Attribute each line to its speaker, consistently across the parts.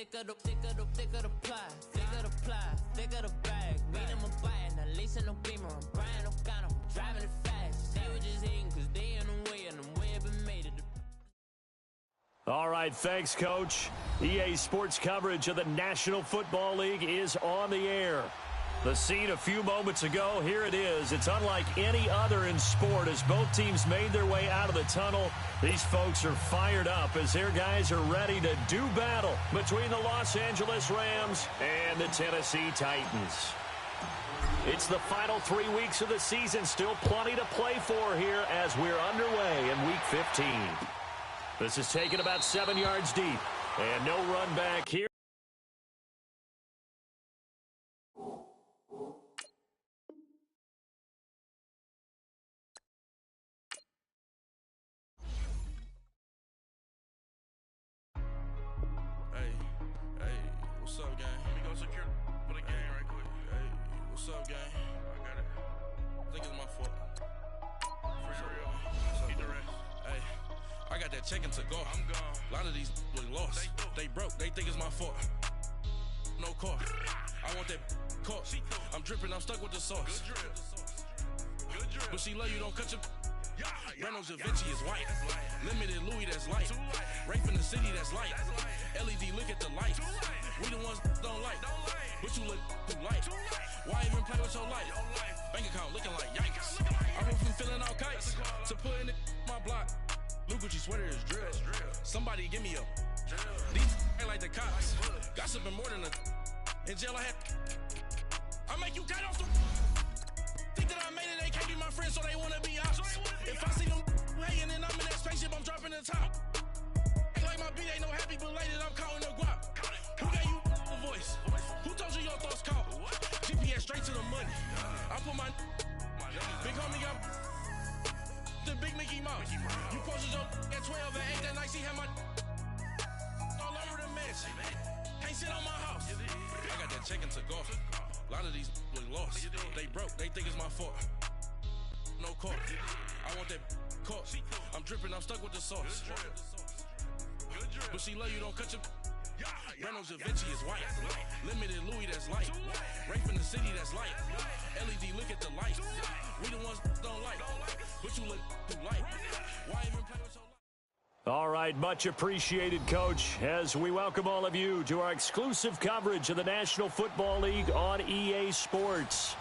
Speaker 1: thick of the bag. Meet them a bite, not leasing no beamer. I'm Brian O'Connor, I'm driving it fast. They were just hating cause they in the way and I'm way up and made it.
Speaker 2: All right, thanks, Coach. EA Sports coverage of the National Football League is on the air. The scene a few moments ago, here it is. It's unlike any other in sport as both teams made their way out of the tunnel. These folks are fired up as their guys are ready to do battle between the Los Angeles Rams and the Tennessee Titans. It's the final 3 weeks of the season. Still plenty to play for here as we're underway in Week 15. This is taken about 7 yards deep and no run back here.
Speaker 3: What's up, gang? Let me go secure for the game right quick. Hey, what's up, gang? I got it. I think it's my fault. For real. Keep the rest. Hey, I got that check-in to go. I'm gone. A lot of these look lost. They broke. They think it's my fault. No car. I want that caught. I'm dripping. I'm stuck with the sauce. Good drip. Good drip. But she love you. Don't cut your... Reynolds Da Vinci is white. Limited Louis, that's light. Rape in the city, that's light. LED, look at the light. We the ones don't like. But you look too light. Why even play with your life? Bank account looking like yikes. I went from feeling all kites to putting it in my block. Blue Gucci sweater is drill. Somebody give me a. These ain't like the cops. Gossiping more than a. In jail I had. I make you cut off the. Think that I made it, they can't be my friends, so they wanna be ops. If I see them hanging and I'm in that spaceship, I'm dropping the top. Act like my beat ain't no happy belated, I'm counting the guap. Who gave you the voice? Who told you your thoughts count? GPS straight to the money. I put my big homie got the big Mickey Mouse. You posted your at 12 and 8 that night, she had my all over the mess. Can't sit on my house. I got that check-in to go. A lot of these look lost. They broke. They think it's my fault. No car. I want that caught. I'm dripping. I'm stuck with the sauce. But she love you. Don't cut your... Reynolds Da Vinci is white. Limited Louis, that's light. Rape in the city, that's light. LED, look at the light. We the ones don't like. But you look too light. Why even play with your life?
Speaker 2: All right, much appreciated, Coach, as we welcome all of you to our exclusive coverage of the National Football League on EA Sports.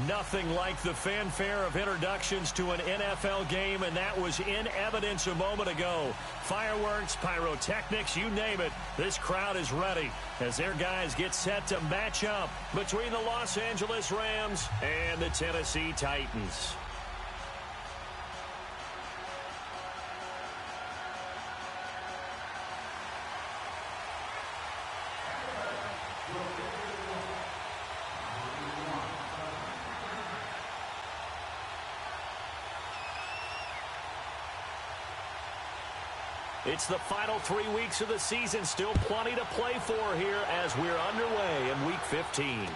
Speaker 2: Nothing like the fanfare of introductions to an NFL game, and that was in evidence a moment ago. Fireworks, pyrotechnics, you name it, this crowd is ready as their guys get set to match up between the Los Angeles Rams and the Tennessee Titans. It's the final 3 weeks of the season. Still plenty to play for here as we're underway in Week 15.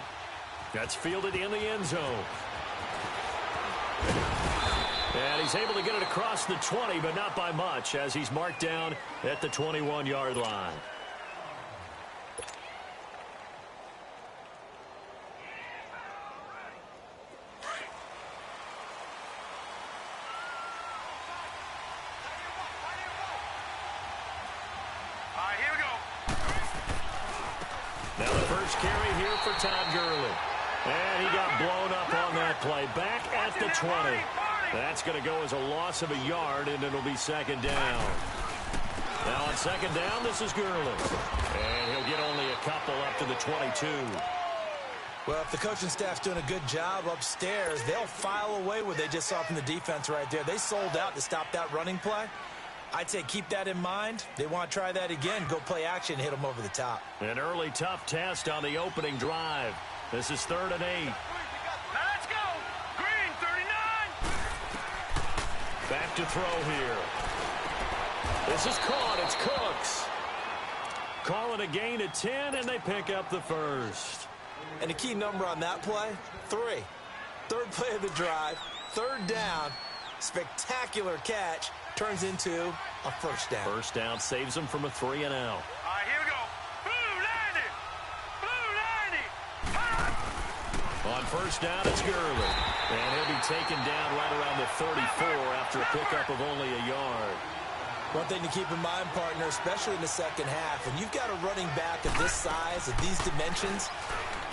Speaker 2: That's fielded in the end zone. And he's able to get it across the 20, but not by much as he's marked down at the 21-yard line. Carry here for Todd Gurley. And he got blown up on that play. Back at the 20. That's going to go as a loss of a yard, and it'll be second down. Now on second down, this is Gurley. And he'll get only a couple up to the 22.
Speaker 4: Well, if the coaching staff's doing a good job upstairs, they'll file away what they just saw from the defense right there. They sold out to stop that running play. I'd say keep that in mind. They want to try that again. Go play action, hit them over the top.
Speaker 2: An early tough test on the opening drive. This is 3rd and 8.
Speaker 5: Now let's go. Green, 39.
Speaker 2: Back to throw here. This is caught. It's Cooks. Call it a gain of 10, and they pick up the first.
Speaker 4: And the key number on that play, 3. Third play of the drive, 3rd down, spectacular catch. Turns into a first down.
Speaker 2: First down saves them from a 3-and-out.
Speaker 5: All right, here we go. Boom,
Speaker 2: On first down, it's Gurley. And he'll be taken down right around the 34 after a pickup of only a yard.
Speaker 4: One thing to keep in mind, partner, especially in the second half, when you've got a running back of this size, of these dimensions,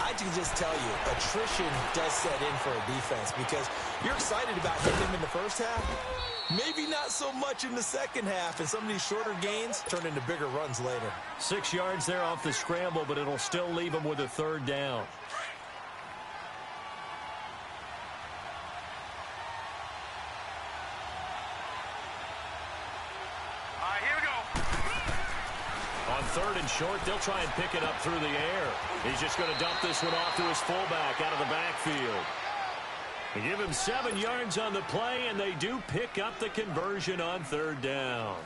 Speaker 4: I can just tell you, attrition does set in for a defense because you're excited about hitting him in the first half. Maybe not so much in the second half, and some of these shorter gains turn into bigger runs later.
Speaker 2: 6 yards there off the scramble, but it'll still leave him with a third down. Third and short, they'll try and pick it up through the air. He's just going to dump this one off to his fullback out of the backfield. They give him 7 yards on the play, and they do pick up the conversion on third down.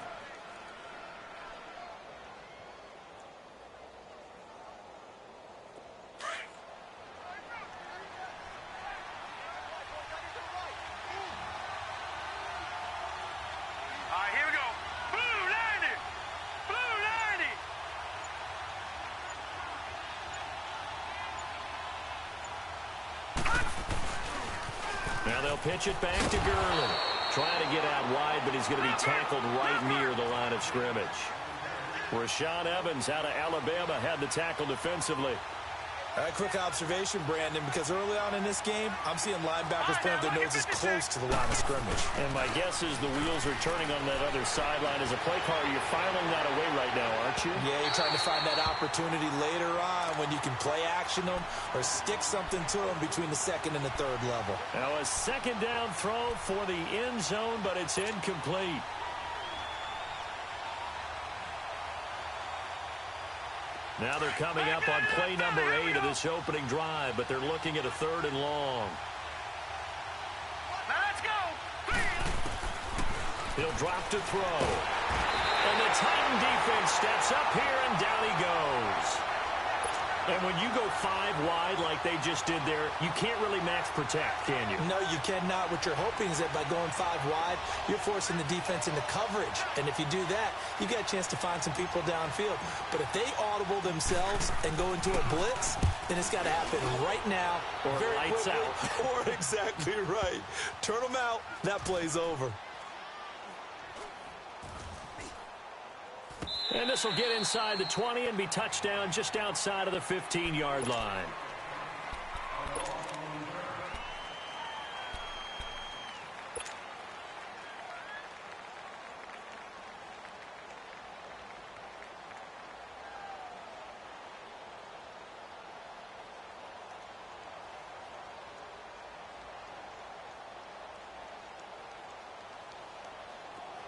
Speaker 2: Now they'll pitch it back to Gurley. Trying to get out wide, but he's going to be tackled right near the line of scrimmage. Rashaan Evans out of Alabama had the tackle defensively.
Speaker 4: A quick observation, Brandon, because early on in this game, I'm seeing linebackers point their noses close to the line of scrimmage.
Speaker 2: And my guess is the wheels are turning on that other sideline. As a play caller, you're filing that away right now, aren't you?
Speaker 4: Yeah, you're trying to find that opportunity later on when you can play action them or stick something to them between the second and the third level.
Speaker 2: Now a second down throw for the end zone, but it's incomplete. Now they're coming up on play number 8 of this opening drive, but they're looking at a third and long.
Speaker 5: Now let's go.
Speaker 2: He'll drop to throw. And the Titan defense steps up here, and down he goes. And when you go 5 wide like they just did there, you can't really max protect, can you?
Speaker 4: No, you cannot. What you're hoping is that by going 5 wide, you're forcing the defense into coverage. And if you do that, you got a chance to find some people downfield. But if they audible themselves and go into a blitz, then it's got to happen right now.
Speaker 2: Or lights out.
Speaker 4: Or exactly right. Turn them out. That play's over.
Speaker 2: And this will get inside the 20 and be touchdown just outside of the 15-yard line.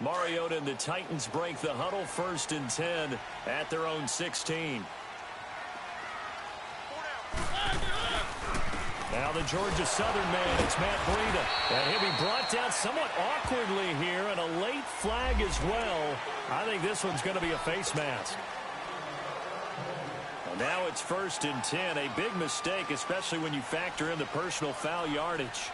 Speaker 2: Mariota and the Titans break the huddle, 1st and 10 at their own 16. Now the Georgia Southern man, it's Matt Breida. And he'll be brought down somewhat awkwardly here, and a late flag as well. I think this one's going to be a face mask. And now it's 1st and 10, a big mistake, especially when you factor in the personal foul yardage.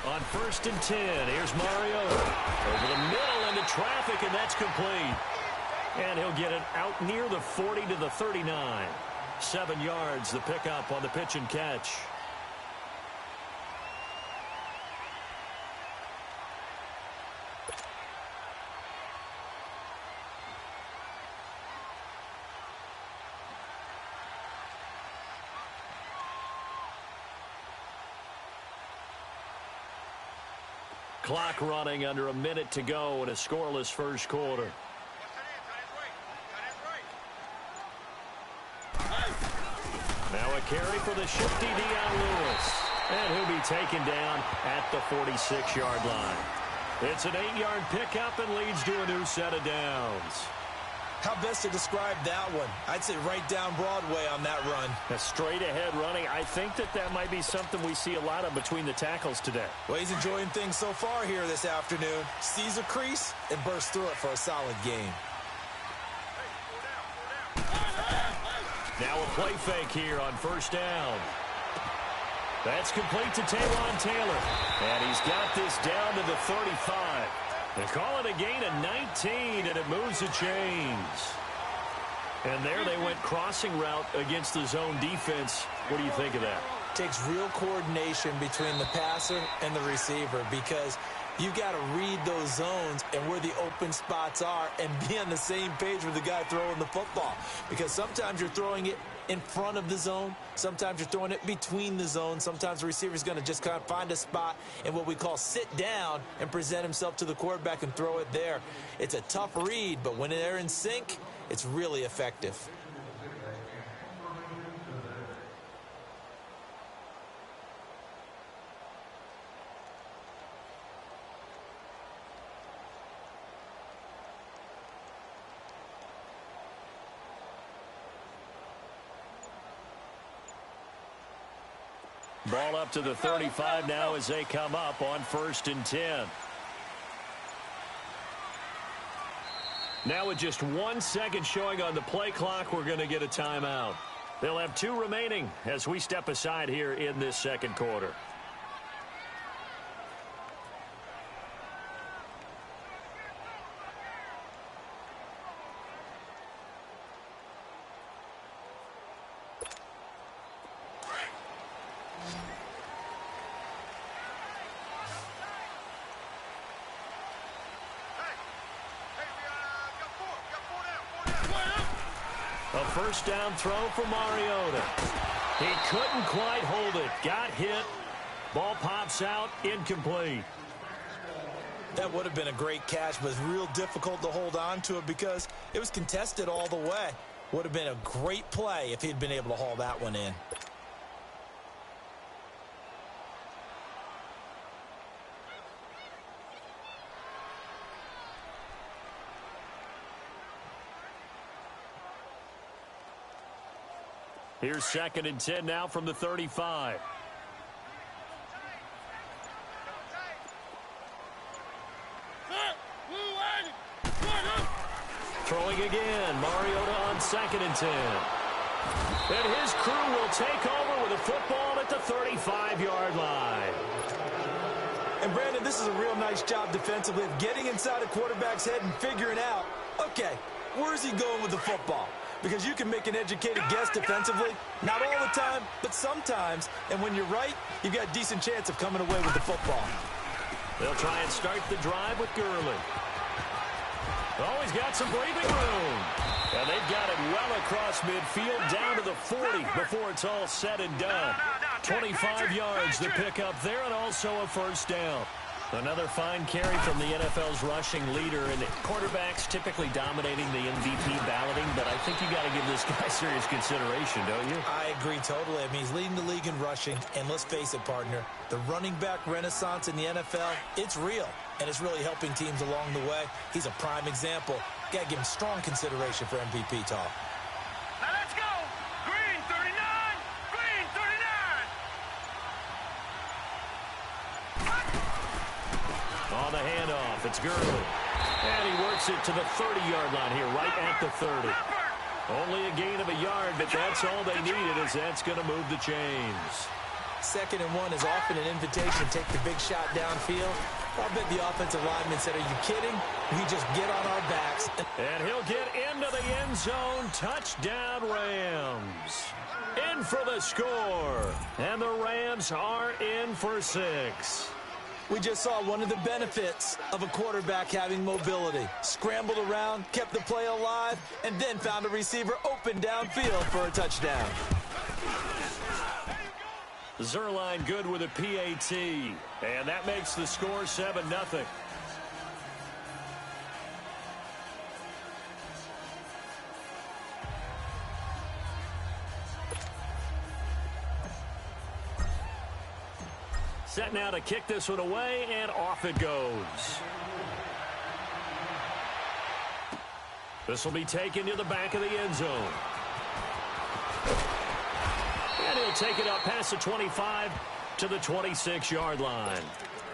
Speaker 2: On 1st and 10, here's Mariota. Over the middle into traffic, and that's complete. And he'll get it out near the 40 to the 39. 7 yards, the pickup on the pitch and catch. Clock running, under a minute to go in a scoreless first quarter. Now a carry for the shifty Dion Lewis. And he'll be taken down at the 46-yard line. It's an 8-yard pickup and leads to a new set of downs.
Speaker 4: How best to describe that one? I'd say right down Broadway on that run.
Speaker 2: A straight-ahead running. I think that might be something we see a lot of between the tackles today.
Speaker 4: Well, he's enjoying things so far here this afternoon. Sees a crease and bursts through it for a solid gain.
Speaker 2: Now a play fake here on first down. That's complete to Taywan Taylor. And he's got this down to the 35. They call it a gain of 19, and it moves the chains. And there they went crossing route against the zone defense. What do you think of that?
Speaker 4: Takes real coordination between the passer and the receiver because you've got to read those zones and where the open spots are and be on the same page with the guy throwing the football. Because sometimes you're throwing it in front of the zone. Sometimes you're throwing it between the zones. Sometimes the receiver's going to just kind of find a spot in what we call sit down and present himself to the quarterback and throw it there. It's a tough read, but when they're in sync, it's really effective.
Speaker 2: Ball up to the 35 now as they come up on 1st and 10. Now with just 1 second showing on the play clock, we're going to get a timeout. They'll have 2 remaining as we step aside here in this second quarter. A first down throw for Mariota. He couldn't quite hold it. Got hit. Ball pops out. Incomplete.
Speaker 4: That would have been a great catch, but it's real difficult to hold on to it because it was contested all the way. Would have been a great play if he'd been able to haul that one in.
Speaker 2: Here's 2nd and 10 now from the 35. Throwing again. Mariota on 2nd and 10. And his crew will take over with a football at the 35-yard line.
Speaker 4: And Brandon, this is a real nice job defensively of getting inside a quarterback's head and figuring out, okay, where's he going with the football? Because you can make an educated guess defensively. Not all the time, but sometimes. And when you're right, you've got a decent chance of coming away with the football.
Speaker 2: They'll try and start the drive with Gurley. Oh, he's got some breathing room. And they've got it well across midfield down to the 40 before it's all said and done. 25 yards to pick up there and also a first down. Another fine carry from the NFL's rushing leader, and quarterbacks typically dominating the MVP balloting, but I think you got to give this guy serious consideration, don't you?
Speaker 4: I agree totally. I mean, he's leading the league in rushing, and let's face it, partner, the running back renaissance in the NFL, it's real, and it's really helping teams along the way. He's a prime example. Got to give him strong consideration for MVP talk.
Speaker 5: Now let's go! Green 39! Green 39!
Speaker 2: On the handoff, it's Gurley. And he works it to the 30-yard line here, right at the 30. Only a gain of a yard, but that's all they needed, as that's going to move the chains.
Speaker 4: 2nd and 1 is often an invitation to take the big shot downfield. I bet the offensive lineman said, are you kidding? We just get on our backs.
Speaker 2: And he'll get into the end zone. Touchdown, Rams. In for the score. And the Rams are in for 6.
Speaker 4: We just saw one of the benefits of a quarterback having mobility. Scrambled around, kept the play alive, and then found a receiver open downfield for a touchdown.
Speaker 2: Zerline good with a PAT. And that makes the score 7-0. Set now to kick this one away, and off it goes. This will be taken to the back of the end zone. And he'll take it up past the 25 to the 26-yard line.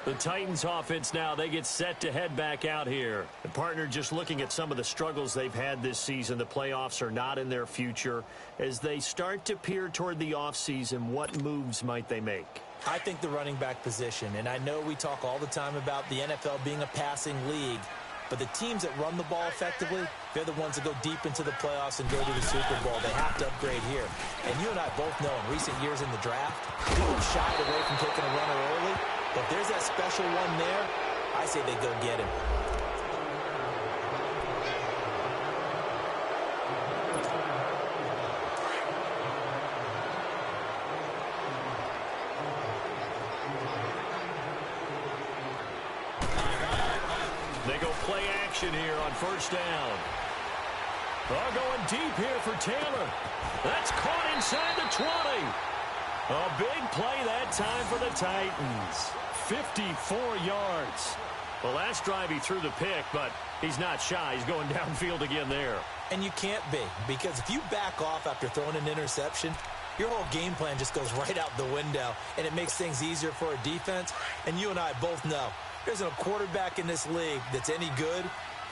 Speaker 2: The Titans offense now, they get set to head back out here. The partner, just looking at some of the struggles they've had this season, the playoffs are not in their future. As they start to peer toward the offseason, what moves might they make?
Speaker 4: I think the running back position, and I know we talk all the time about the NFL being a passing league, but the teams that run the ball effectively, they're the ones that go deep into the playoffs and go to the Super Bowl. They have to upgrade here. And you and I both know in recent years in the draft, people have shied away from taking a runner early. But if there's that special one there, I say they go get him.
Speaker 2: They go play action here on first down. Oh, going deep here for Taylor. That's caught inside the 20. A big play that time for the Titans. 54 yards. The last drive he threw the pick, but he's not shy. He's going downfield again there.
Speaker 4: And you can't be, because if you back off after throwing an interception, your whole game plan just goes right out the window, and it makes things easier for a defense. And you and I both know there isn't a quarterback in this league that's any good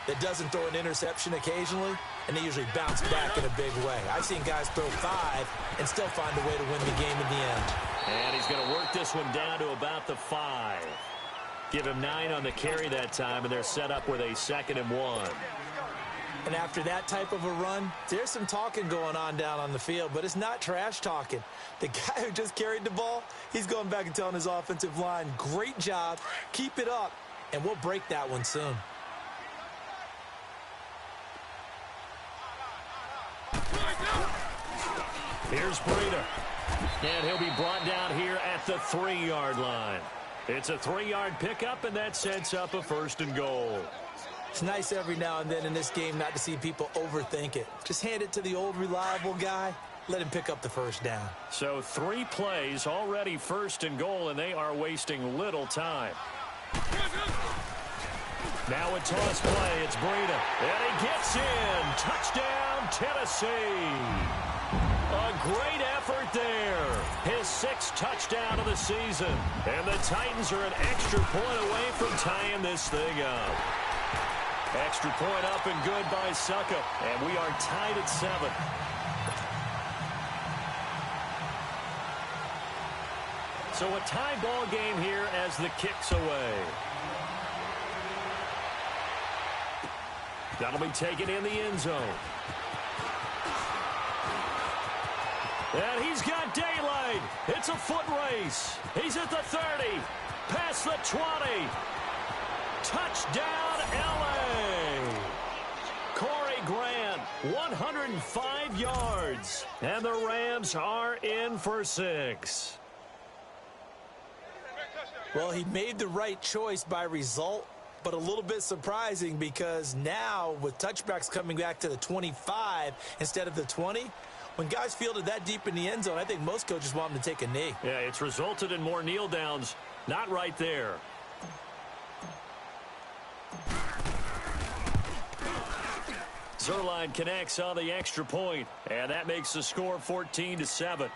Speaker 4: that doesn't throw an interception occasionally, and they usually bounce back in a big way. I've seen guys throw 5 and still find a way to win the game in the end.
Speaker 2: And he's going to work this one down to about the 5. Give him 9 on the carry that time, and they're set up with a 2nd and 1.
Speaker 4: And after that type of a run, there's some talking going on down on the field, but it's not trash talking. The guy who just carried the ball, he's going back and telling his offensive line, great job, keep it up, and we'll break that one soon.
Speaker 2: Here's Breida. And he'll be brought down here at the 3-yard line. It's a 3-yard pickup, and that sets up a 1st and goal.
Speaker 4: It's nice every now and then in this game not to see people overthink it. Just hand it to the old reliable guy. Let him pick up the 1st down.
Speaker 2: So 3 plays, already 1st and goal, and they are wasting little time. Now a toss play. It's Breida. And he gets in. Touchdown, Tennessee. A great effort there. His 6th touchdown of the season. And the Titans are an extra point away from tying this thing up. Extra point up and good by Suckup. And we are tied at 7. So a tie ball game here as the kick's away. That'll be taken in the end zone. And he's got daylight. It's a foot race. He's at the 30. Past the 20. Touchdown, L.A. Corey Grant, 105 yards. And the Rams are in for 6.
Speaker 4: Well, he made the right choice by result, but a little bit surprising because now with touchbacks coming back to the 25 instead of the 20, when guys fielded that deep in the end zone, I think most coaches want them to take a knee.
Speaker 2: Yeah, it's resulted in more kneel downs. Not right there. Zerline connects on the extra point, and that makes the score 14-7.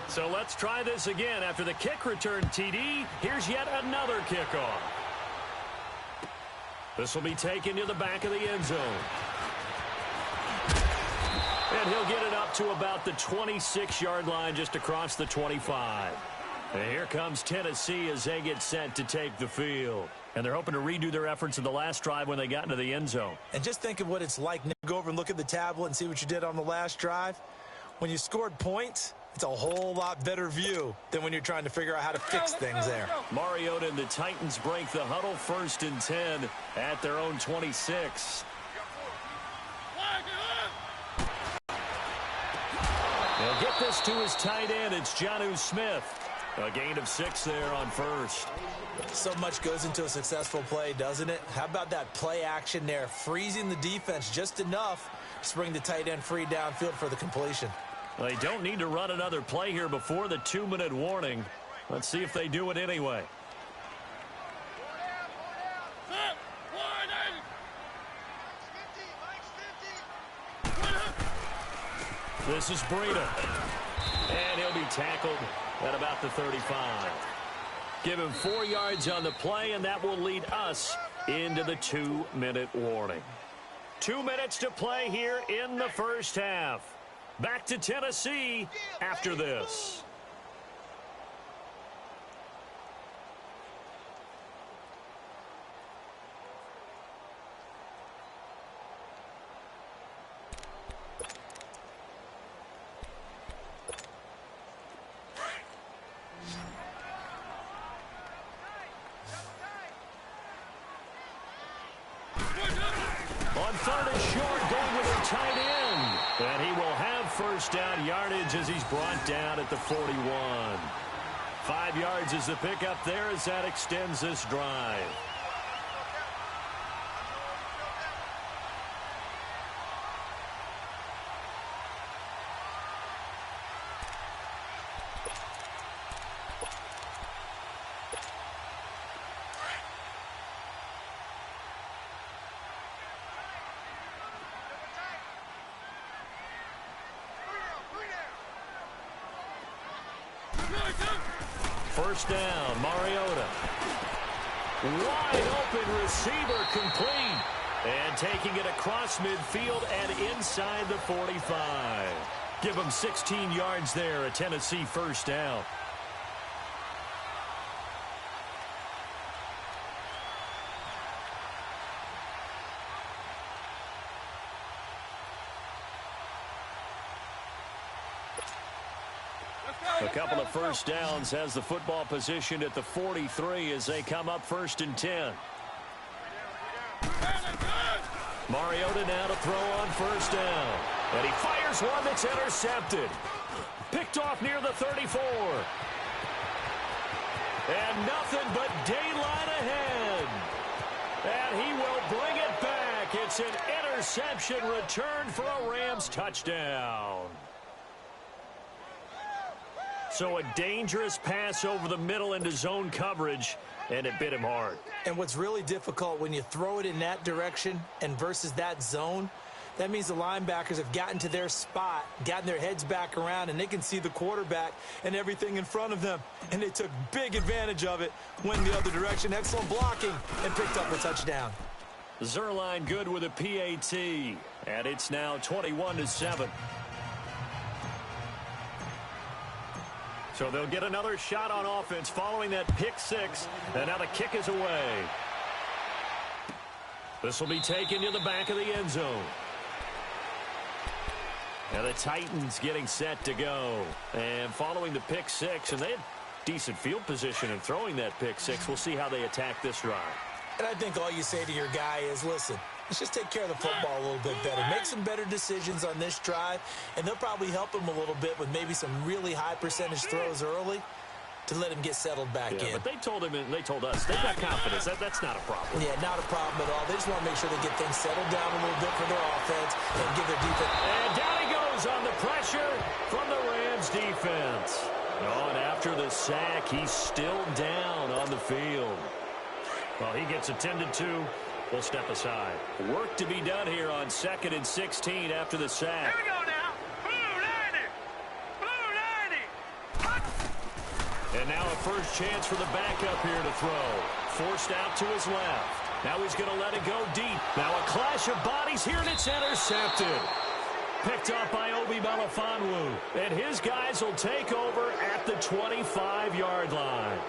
Speaker 2: So let's try this again. After the kick return TD, here's yet another kickoff. This will be taken to the back of the end zone. And he'll get it up to about the 26-yard line, just across the 25. And here comes Tennessee as they get set to take the field. And they're hoping to redo their efforts in the last drive when they got into the end zone.
Speaker 4: And just think of what it's like. Go over and look at the tablet and see what you did on the last drive. When you scored points, it's a whole lot better view than when you're trying to figure out how to fix things there.
Speaker 2: Mariota and the Titans break the huddle, 1st and 10 at their own 26. They'll get this to his tight end. It's Jonnu Smith. A gain of 6 there on 1st.
Speaker 4: So much goes into a successful play, doesn't it? How about that play action there, freezing the defense just enough Just bring the tight end free downfield for the completion.
Speaker 2: Well, they don't need to run another play here before the 2-minute warning. Let's see if they do it anyway. This is Breida. And he'll be tackled at about the 35. Give him 4 yards on the play, and that will lead us into the 2-minute warning. 2 minutes to play here in the first half. Back to Tennessee after this. On 3rd and short, going with a tight end. And he will have first down yardage as he's brought down at the 41. 5 yards is the pickup there as that extends this drive. First down, Mariota. Wide open receiver complete. And taking it across midfield and inside the 45. Give him 16 yards there, a Tennessee first down. A couple of first downs has the football positioned at the 43 as they come up 1st and 10. Mariota now to throw on first down. And he fires one that's intercepted. Picked off near the 34. And nothing but daylight ahead. And he will bring it back. It's an interception return for a Rams touchdown. So a dangerous pass over the middle into zone coverage, and it bit him hard.
Speaker 4: And what's really difficult when you throw it in that direction and versus that zone, that means the linebackers have gotten to their spot, gotten their heads back around, and they can see the quarterback and everything in front of them. And they took big advantage of it, went the other direction, excellent blocking, and picked up a touchdown.
Speaker 2: Zerline good with a PAT, and it's now 21-7. So they'll get another shot on offense following that pick six, and now the kick is away. This will be taken to the back of the end zone. And the Titans getting set to go. And following the pick six, and they had decent field position in throwing that pick six. We'll see how they attack this drive.
Speaker 4: And I think all you say to your guy is, listen, let's just take care of the football a little bit better. Make some better decisions on this drive, and they'll probably help him a little bit with maybe some really high percentage throws early to let him get settled back in.
Speaker 2: But they told him, and they told us, they've got confidence. That's not a problem.
Speaker 4: Yeah, not a problem at all. They just want to make sure they get things settled down a little bit for their offense and give their defense.
Speaker 2: And down he goes on the pressure from the Rams defense. Oh, and after the sack, he's still down on the field. Well, he gets attended to. We'll step aside. Work to be done here on 2nd and 16 after the sack.
Speaker 5: Here we go now. Blue 90.
Speaker 2: And now a first chance for the backup here to throw. Forced out to his left. Now he's going to let it go deep. Now a clash of bodies here, and it's intercepted. Picked up by Obi Melifonwu. And his guys will take over at the 25-yard line.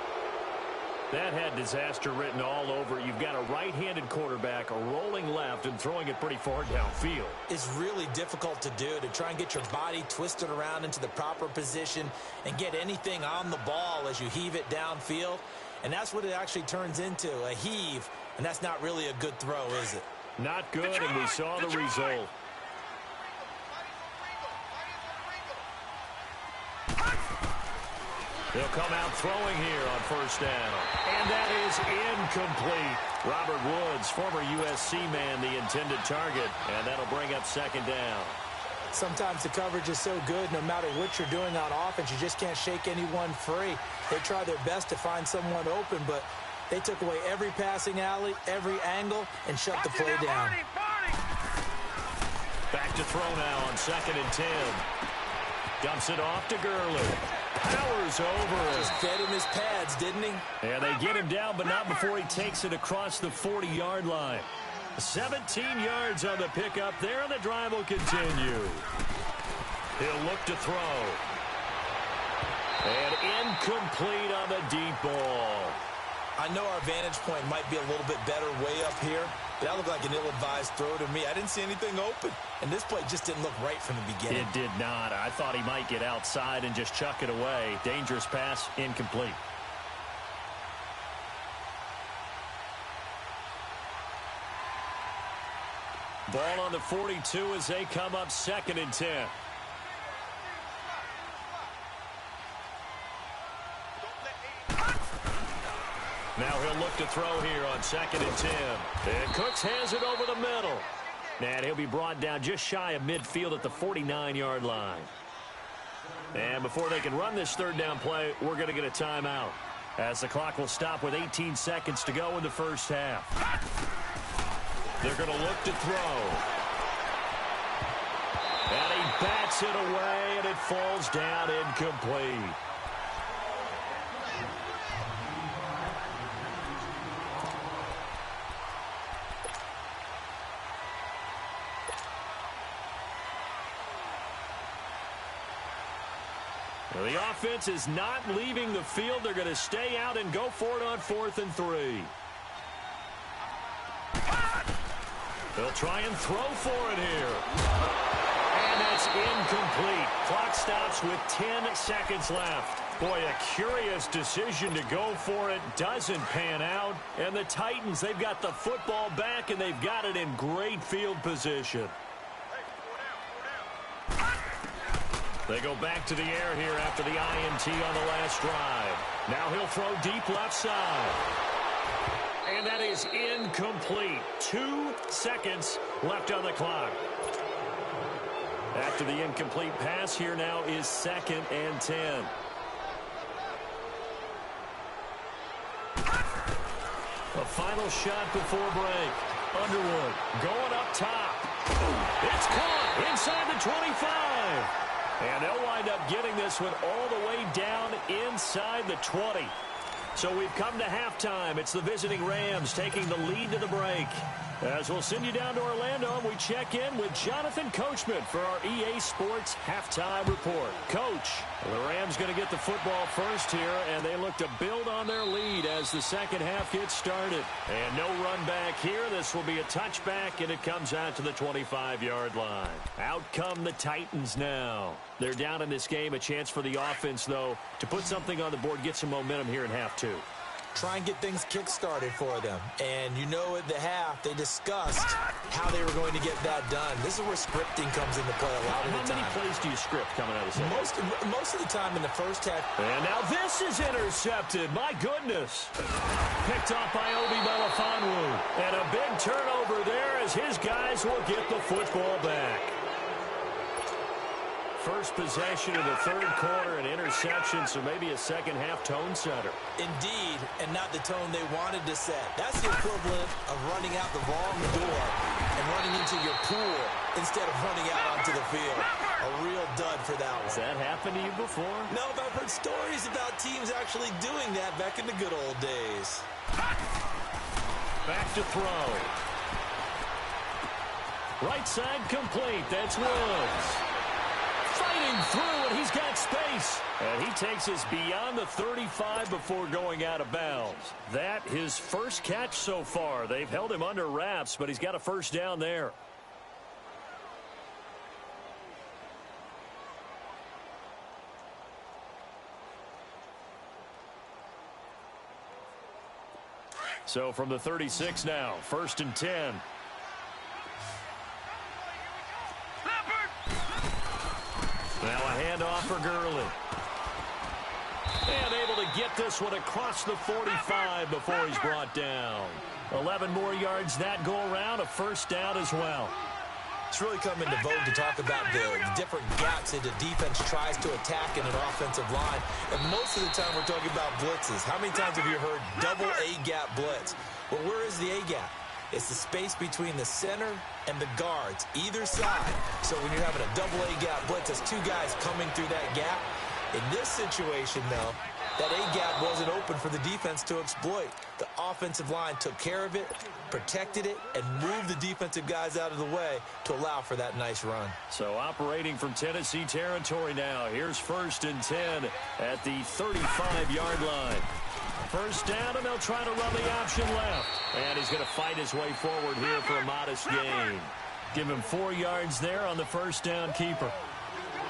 Speaker 2: That had disaster written all over. You've got a right-handed quarterback, a rolling left, and throwing it pretty far downfield.
Speaker 4: It's really difficult to do, to try and get your body twisted around into the proper position and get anything on the ball as you heave it downfield. And that's what it actually turns into, a heave. And that's not really a good throw, is it?
Speaker 2: Not good, and we saw the result. They'll come out throwing here on first down. And that is incomplete. Robert Woods, former USC man, the intended target. And that'll bring up second down.
Speaker 4: Sometimes the coverage is so good, no matter what you're doing on offense, you just can't shake anyone free. They try their best to find someone open, but they took away every passing alley, every angle, and shut the play down.
Speaker 2: Back to throw now on 2nd and 10. Dumps it off to Gurley. Powers over.
Speaker 4: Just fed him his pads, didn't he?
Speaker 2: And they get him down, but not before he takes it across the 40-yard line. 17 yards on the pickup there, and the drive will continue. He'll look to throw. And incomplete on the deep ball.
Speaker 4: I know our vantage point might be a little bit better way up here, but that looked like an ill-advised throw to me. I didn't see anything open, and this play just didn't look right from the beginning.
Speaker 2: It did not. I thought he might get outside and just chuck it away. Dangerous pass, incomplete. Ball on the 42 as they come up 2nd and 10. Now he'll look to throw here on 2nd and 10. And Cooks has it over the middle. And he'll be brought down just shy of midfield at the 49-yard line. And before they can run this third down play, we're going to get a timeout, as the clock will stop with 18 seconds to go in the first half. They're going to look to throw. And he bats it away, and it falls down incomplete. The offense is not leaving the field. They're going to stay out and go for it on 4th and 3. They'll try and throw for it here. And that's incomplete. Clock stops with 10 seconds left. Boy, a curious decision to go for it. Doesn't pan out. And the Titans, they've got the football back, and they've got it in great field position. They go back to the air here after the INT on the last drive. Now he'll throw deep left side. And that is incomplete. 2 seconds left on the clock. After the incomplete pass, here now is 2nd and 10. A final shot before break. Underwood going up top. It's caught inside the 25. And they'll wind up getting this one all the way down inside the 20. So we've come to halftime. It's the visiting Rams taking the lead to the break. As we'll send you down to Orlando, we check in with Jonathan Coachman for our EA Sports Halftime Report. Coach, the Rams going to get the football first here, and they look to build on their lead as the second half gets started. And no run back here. This will be a touchback, and it comes out to the 25-yard line. Out come the Titans now. They're down in this game. A chance for the offense, though, to put something on the board, get some momentum here in half 2.
Speaker 4: Try and get things kick-started for them. And you know at the half, they discussed how they were going to get that done. This is where scripting comes into play a lot of the time.
Speaker 2: How many plays do you script coming out of the second?
Speaker 4: Most of the time in the first half.
Speaker 2: And now this is intercepted. My goodness. Picked off by Obi Melifonwu. And a big turnover there as his guys will get the football back. First possession of the third quarter, an interception, so maybe a second-half tone setter.
Speaker 4: Indeed, and not the tone they wanted to set. That's the equivalent of running out the wrong door and running into your pool instead of running out onto the field. A real dud for that one.
Speaker 2: Has that happened to you before?
Speaker 4: No, but I've heard stories about teams actually doing that back in the good old days.
Speaker 2: Back to throw. Right side complete. That's Woods. Fighting through, and he's got space. And he takes us beyond the 35 before going out of bounds. That his first catch so far. They've held him under wraps, but he's got a first down there. So from the 36 now, 1st and 10. Now a handoff for Gurley. And get this one across the 45 before he's brought down. 11 more yards that go around, a first down as well.
Speaker 4: It's really come into vogue to talk about the different gaps that the defense tries to attack in an offensive line. And most of the time we're talking about blitzes. How many times have you heard double A-gap blitz? Well, where is the A-gap? It's the space between the center and the guards, either side. So when you're having a double A-gap blitz, it's two guys coming through that gap. In this situation, though, that A-gap wasn't open for the defense to exploit. The offensive line took care of it, protected it, and moved the defensive guys out of the way to allow for that nice run.
Speaker 2: So operating from Tennessee territory now. Here's 1st and 10 at the 35-yard line. First down, and they'll try to run the option left. And he's going to fight his way forward here for a modest gain. Give him 4 yards there on the first down keeper.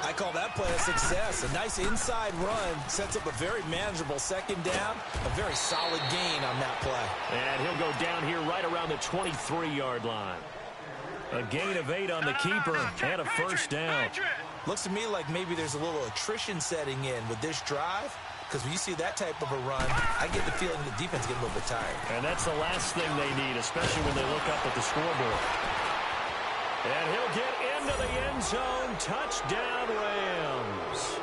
Speaker 4: I call that play a success. A nice inside run sets up a very manageable second down. A very solid gain on that play.
Speaker 2: And he'll go down here right around the 23-yard line. A gain of 8 on the keeper and a first down.
Speaker 4: Looks to me like maybe there's a little attrition setting in with this drive. Because when you see that type of a run, I get the feeling the defense gets a little bit tired.
Speaker 2: And that's the last thing they need, especially when they look up at the scoreboard. And he'll get into the end zone. Touchdown, Rams.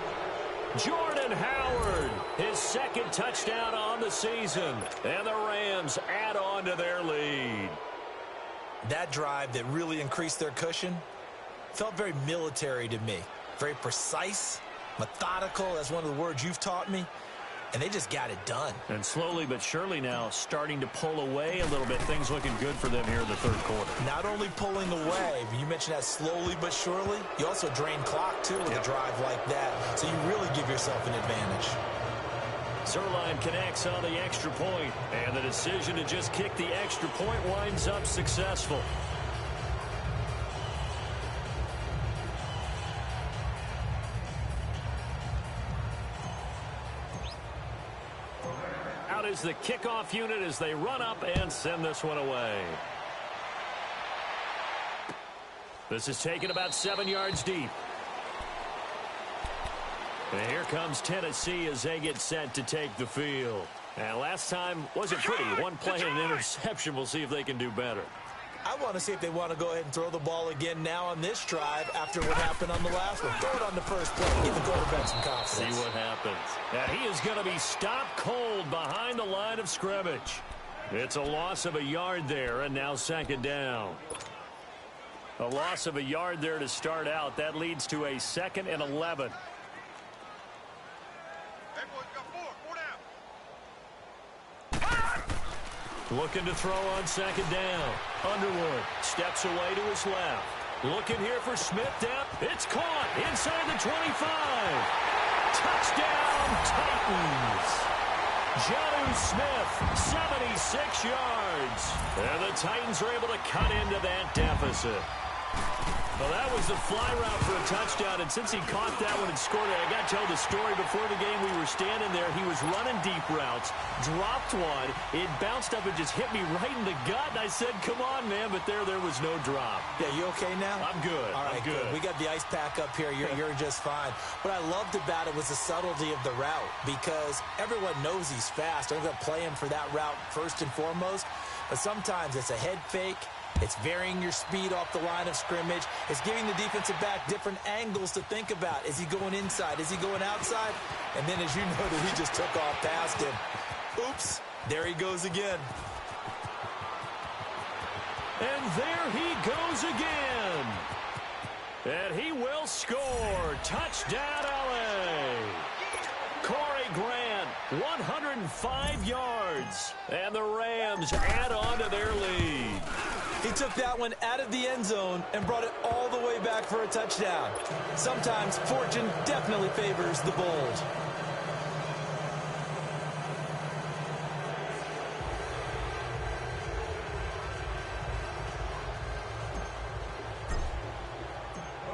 Speaker 2: Jordan Howard, his 2nd touchdown on the season. And the Rams add on to their lead.
Speaker 4: That drive that really increased their cushion felt very military to me. Very precise, methodical. That's one of the words you've taught me. And they just got it done.
Speaker 2: And slowly but surely now starting to pull away a little bit. Things looking good for them here in the 3rd quarter.
Speaker 4: Not only pulling away, but you mentioned that slowly but surely. You also drain clock, too, with a drive like that. So you really give yourself an advantage.
Speaker 2: Zerline connects on the extra point. And the decision to just kick the extra point winds up successful. Is the kickoff unit as they run up and send this one away. This is taken about 7 yards deep. And here comes Tennessee as they get set to take the field. And last time wasn't pretty. One play and an interception. We'll see if they can do better.
Speaker 4: I want to see if they want to go ahead and throw the ball again now on this drive after what happened on the last one. Throw it on the first play. Give the quarterback some confidence.
Speaker 2: See what happens. And he is going to be stopped cold behind the line of scrimmage. It's a loss of a yard there, and now 2nd down. A loss of a yard there to start out. That leads to a 2nd and 11.
Speaker 5: Hey, boys, got 4 down.
Speaker 2: Looking to throw on 2nd down. Underwood steps away to his left. Looking here for Smith down. It's caught inside the 25. Touchdown, Titans. Jonnu Smith, 76 yards. And the Titans are able to cut into that deficit. Well, that was the fly route for a touchdown, and since he caught that one and scored it, I got to tell the story. Before the game, we were standing there. He was running deep routes, dropped one. It bounced up and just hit me right in the gut, and I said, come on, man, but there was no drop.
Speaker 4: Yeah, you okay now?
Speaker 2: I'm good.
Speaker 4: All right,
Speaker 2: I'm good.
Speaker 4: We got the ice pack up here. You're just fine. What I loved about it was the subtlety of the route, because everyone knows he's fast. They're going to play him for that route first and foremost, but sometimes it's a head fake. It's varying your speed off the line of scrimmage. It's giving the defensive back different angles to think about. Is he going inside? Is he going outside? And then, as you noted, he just took off past him. Oops, there he goes again.
Speaker 2: And there he goes again. And he will score. Touchdown, LA. Corey Grant, 105 yards. And the Rams add on to their lead.
Speaker 4: He took that one out of the end zone and brought it all the way back for a touchdown. Sometimes fortune definitely favors the bold.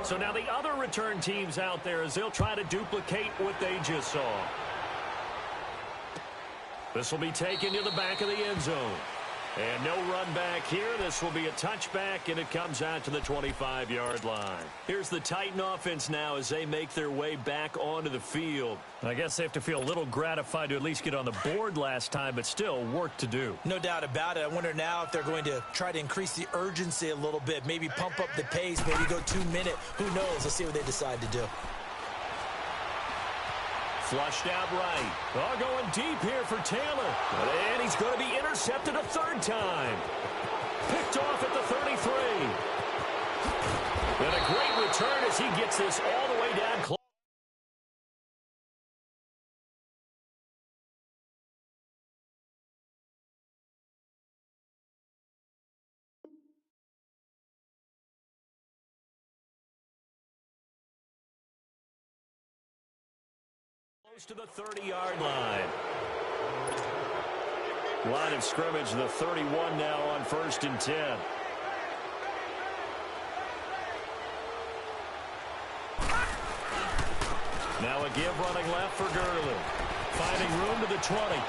Speaker 2: So now the other return teams out there as they'll try to duplicate what they just saw. This will be taken to the back of the end zone. And no run back here. This will be a touchback, and it comes out to the 25-yard line. Here's the Titan offense now as they make their way back onto the field. I guess they have to feel a little gratified to at least get on the board last time, but still work to do.
Speaker 4: No doubt about it. I wonder now if they're going to try to increase the urgency a little bit, maybe pump up the pace, maybe go 2-minute. Who knows? Let's see what they decide to do.
Speaker 2: Flushed out right. Oh, going deep here for Taylor. And he's going to be intercepted a third time. Picked off at the 33. And a great return as he gets this all the way down close. To the 30-yard line. Line of scrimmage, the 31 now on 1st and 10. Now a give running left for Gurley. Finding room to the 20.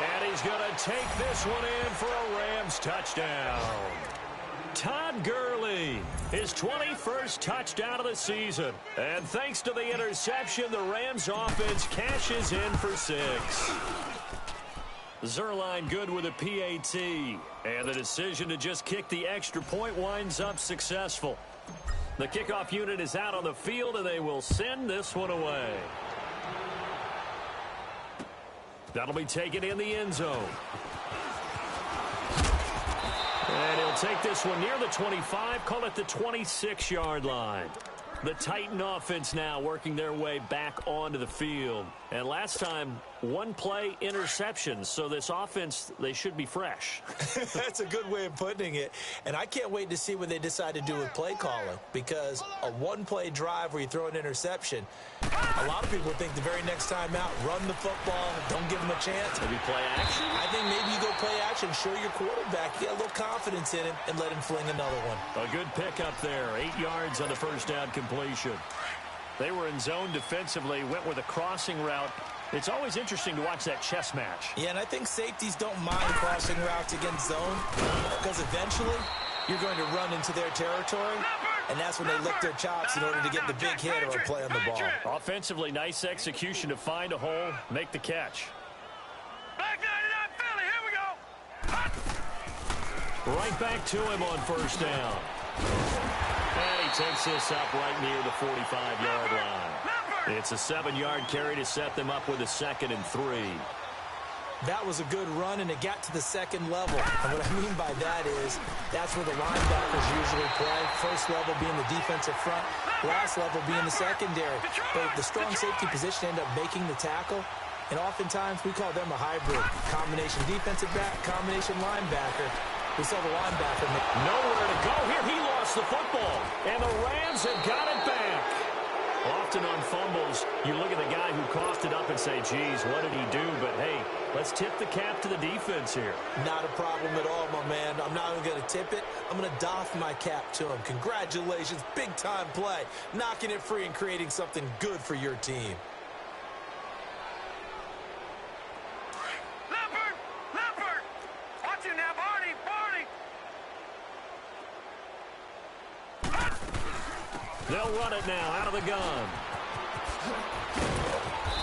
Speaker 2: And he's going to take this one in for a Rams touchdown. Todd Gurley, his 21st touchdown of the season. And thanks to the interception, the Rams offense cashes in for 6. Zerline good with a PAT. And the decision to just kick the extra point winds up successful. The kickoff unit is out on the field, and they will send this one away. That'll be taken in the end zone. And he'll take this one near the 25, call it the 26-yard line. The Titan offense now working their way back onto the field. And last time, one play interception. So this offense, they should be fresh.
Speaker 4: That's a good way of putting it. And I can't wait to see what they decide to do with play calling. Because a one-play drive where you throw an interception, a lot of people think the very next time out, run the football, don't give them a chance.
Speaker 2: Maybe play action?
Speaker 4: I think maybe you go play action, show your quarterback, get a little confidence in him, and let him fling another one.
Speaker 2: A good pickup there. 8 yards on the first down completion. They were in zone defensively, went with a crossing route. It's always interesting to watch that chess match.
Speaker 4: Yeah, and I think safeties don't mind crossing routes against zone because eventually you're going to run into their territory, and that's when they lick their chops in order to get the big hit or a play on the ball.
Speaker 2: Offensively, nice execution to find a hole, make the catch.
Speaker 5: Back 99 Philly, here we go.
Speaker 2: Right back to him on first down. And he takes this up right near the 45-yard line. It's a 7-yard carry to set them up with a 2nd and 3.
Speaker 4: That was a good run, and it got to the second level. And what I mean by that is that's where the linebackers usually play. First level being the defensive front, last level being the secondary. But the strong safety position ended up making the tackle, and oftentimes we call them a hybrid. Combination defensive back, combination linebacker. We saw the linebacker.
Speaker 2: Nowhere to go here. He lost the football, and the Rams have got it back. Often on fumbles, you look at the guy who coughed it up and say, geez, what did he do? But, hey, let's tip the cap to the defense here.
Speaker 4: Not a problem at all, my man. I'm not even going to tip it. I'm going to doff my cap to him. Congratulations, big-time play. Knocking it free and creating something good for your team.
Speaker 5: Leopard! Watch him now, Barney!
Speaker 2: They'll run it now out of the gun.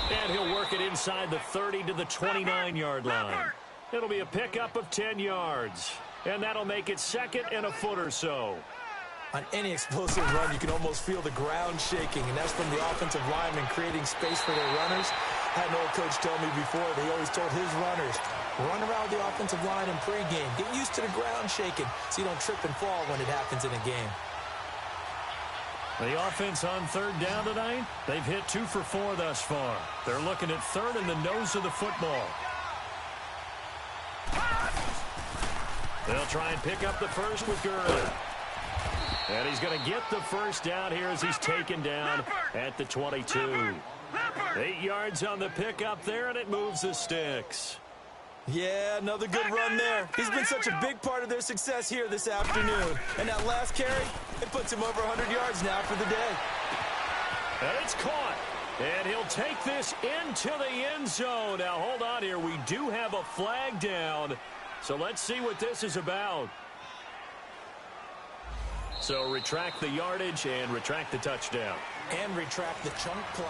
Speaker 2: And he'll work it inside the 30 to the 29-yard line. It'll be a pickup of 10 yards. And that'll make it 2nd and a foot or so.
Speaker 4: On any explosive run, you can almost feel the ground shaking, and that's from the offensive linemen creating space for their runners. I had an old coach tell me before, they always told his runners, run around the offensive line in pregame. Get used to the ground shaking so you don't trip and fall when it happens in a game.
Speaker 2: The offense on 3rd down tonight, they've hit 2 for 4 thus far. They're looking at 3rd in the nose of the football. They'll try and pick up the first with Gurley. And he's going to get the first down here as he's taken down at the 22. 8 yards on the pickup there, and it moves the sticks.
Speaker 4: Yeah, another good run there. He's been such a big part of their success here this afternoon. And that last carry, it puts him over 100 yards now for the day.
Speaker 2: And it's caught. And he'll take this into the end zone. Now, hold on here. We do have a flag down. So let's see what this is about. So retract the yardage and retract the touchdown.
Speaker 4: And retract the chunk play.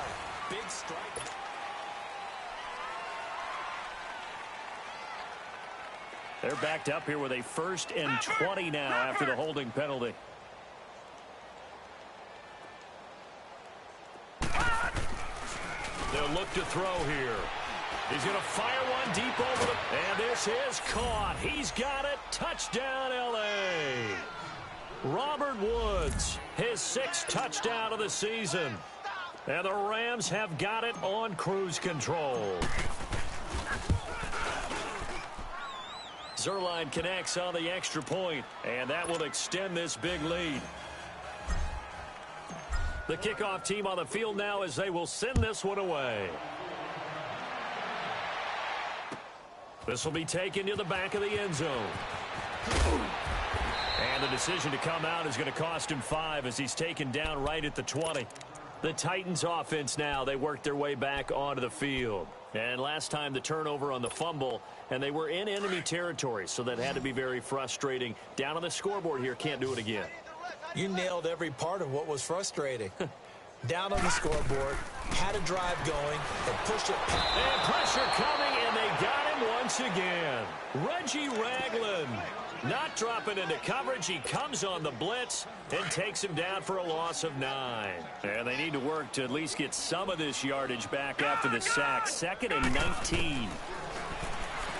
Speaker 4: Big strike.
Speaker 2: They're backed up here with a 1st and 20 now after the holding penalty. They'll look to throw here. He's going to fire one deep over the... And this is caught. He's got it. Touchdown, L.A. Robert Woods, his 6th touchdown of the season. And the Rams have got it on cruise control. Zerline connects on the extra point, and that will extend this big lead. The kickoff team on the field now as they will send this one away. This will be taken to the back of the end zone. And the decision to come out is going to cost him 5 as he's taken down right at the 20. The Titans offense now, they worked their way back onto the field. And last time the turnover on the fumble, and they were in enemy territory, so that had to be very frustrating. Down on the scoreboard here, can't do it again.
Speaker 4: You nailed every part of what was frustrating. Down on the scoreboard, had a drive going, and pushed it.
Speaker 2: And pressure coming, and they got him once again. Reggie Ragland not dropping into coverage. He comes on the blitz and takes him down for a loss of 9. And they need to work to at least get some of this yardage back after the sack. 2nd and 19.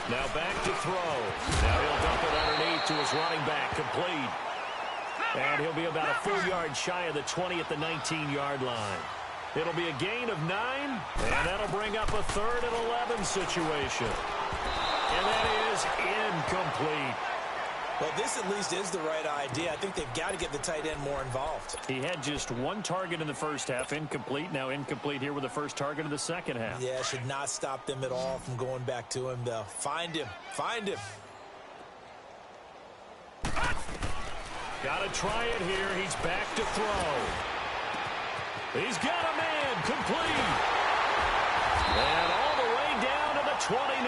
Speaker 2: Now back to throw. Now he'll dump it underneath to his running back, complete. And he'll be about a full yard shy of the 20 at the 19-yard line. It'll be a gain of 9, and that'll bring up a 3rd and 11 situation. And that is incomplete.
Speaker 4: Well, this at least is the right idea. I think they've got to get the tight end more involved.
Speaker 2: He had just 1 target in the first half, incomplete. Now incomplete here with the first target of the second half.
Speaker 4: Yeah, should not stop them at all from going back to him, though. Find him. Find him.
Speaker 2: Got to try it here. He's back to throw. He's got a man, complete. And all the way down to the 29.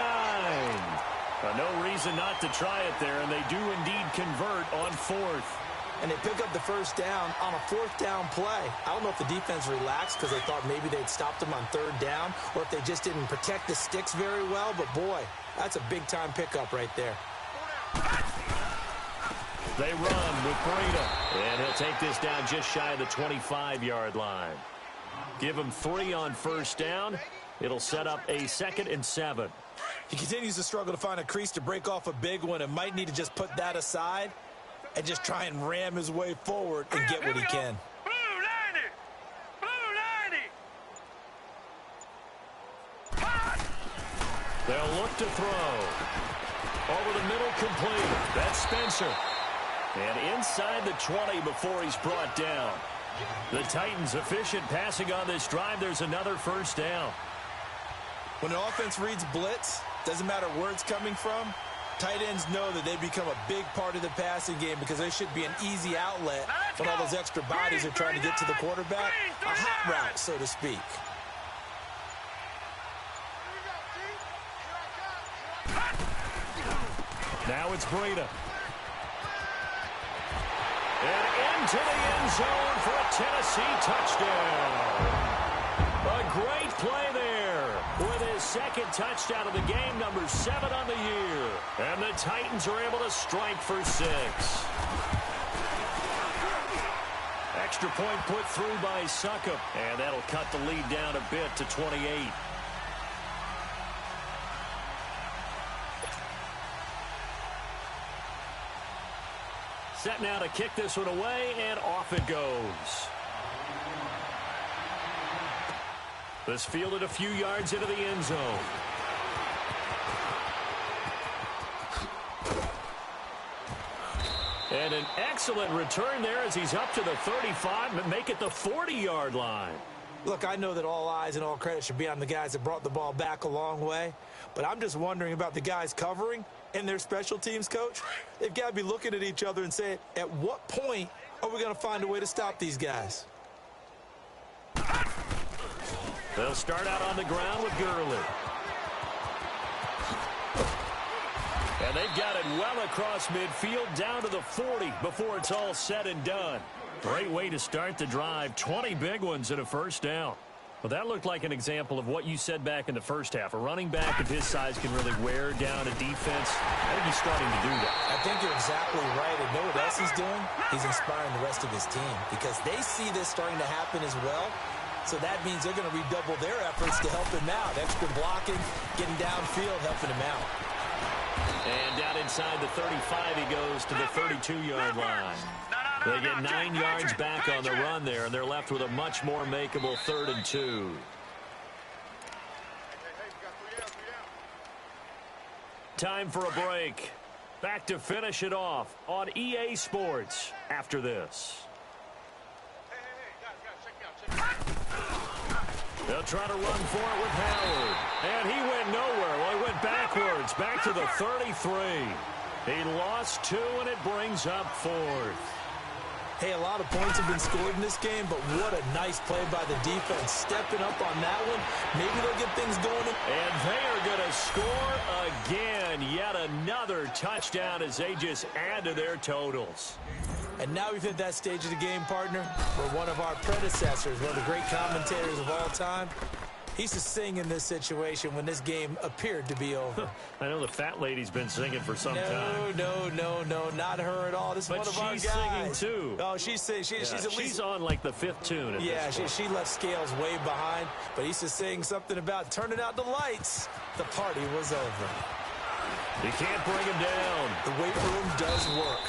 Speaker 2: No reason not to try it there, and they do indeed convert on 4th.
Speaker 4: And they pick up the 1st down on a 4th down play. I don't know if the defense relaxed because they thought maybe they'd stopped them on 3rd down, or if they just didn't protect the sticks very well. But, boy, that's a big-time pickup right there.
Speaker 2: They run with Breida, and he'll take this down just shy of the 25-yard line. Give him 3 on 1st down. It'll set up a 2nd and 7.
Speaker 4: He continues to struggle to find a crease to break off a big one and might need to just put that aside and just try and ram his way forward and get what he can.
Speaker 5: Blue 90.
Speaker 2: They'll look to throw. Over the middle, complete. That's Spencer. And inside the 20 before he's brought down. The Titans efficient passing on this drive. There's another 1st down.
Speaker 4: When an offense reads blitz, doesn't matter where it's coming from, tight ends know that they become a big part of the passing game because they should be an easy outlet when all those extra bodies are trying to get to the quarterback. A hot route, so to speak.
Speaker 2: Now it's Breida. And into the end zone for a Tennessee touchdown. A great play there with his 2nd touchdown of the game, number 7 on the year. And the Titans are able to strike for 6. Extra point put through by Succop, and that'll cut the lead down a bit to 28. Set now to kick this one away, and off it goes. This fielded a few yards into the end zone. And an excellent return there as he's up to the 35 and make it the 40-yard line.
Speaker 4: Look, I know that all eyes and all credit should be on the guys that brought the ball back a long way, but I'm just wondering about the guys covering and their special teams coach. They've got to be looking at each other and saying, at what point are we going to find a way to stop these guys?
Speaker 2: They'll start out on the ground with Gurley. And And they've got it well across midfield down to the 40 before it's all said and done. Great way to start the drive. 20 big ones and a first down. Well, that looked like an example of what you said back in the first half. A running back of his size can really wear down a defense. I think he's starting to do that.
Speaker 4: I think you're exactly right. And know what else he's doing? He's inspiring the rest of his team because they see this starting to happen as well. So that means they're going to redouble their efforts to help him out. Extra blocking, getting downfield, helping him out.
Speaker 2: And down inside the 35, he goes to the 32-yard line. They get 9 yards back on the run there, and they're left with a much more makeable 3rd and 2. Time for a break. Back to finish it off on EA Sports after this. They'll try to run for it with Howard. And he went nowhere. Well, he went backwards, back to the 33. He lost 2, and it brings up 4th.
Speaker 4: Hey, a lot of points have been scored in this game, but what a nice play by the defense. Stepping up on that one. Maybe they'll get things going.
Speaker 2: And they are going to score again. Yet another touchdown as they just add to their totals.
Speaker 4: And now we've hit that stage of the game, partner, where one of our predecessors, one of the great commentators of all time, he used to sing in this situation when this game appeared to be over.
Speaker 2: I know the fat lady's been singing for some time.
Speaker 4: No, not her at all. This is one of our guys.
Speaker 2: But she's singing, too.
Speaker 4: Oh, she's at least...
Speaker 2: She's on, like, the 5th tune.
Speaker 4: She left Scales way behind, but he used to sing something about turning out the lights. The party was over.
Speaker 2: You can't bring him down.
Speaker 4: The weight room does work.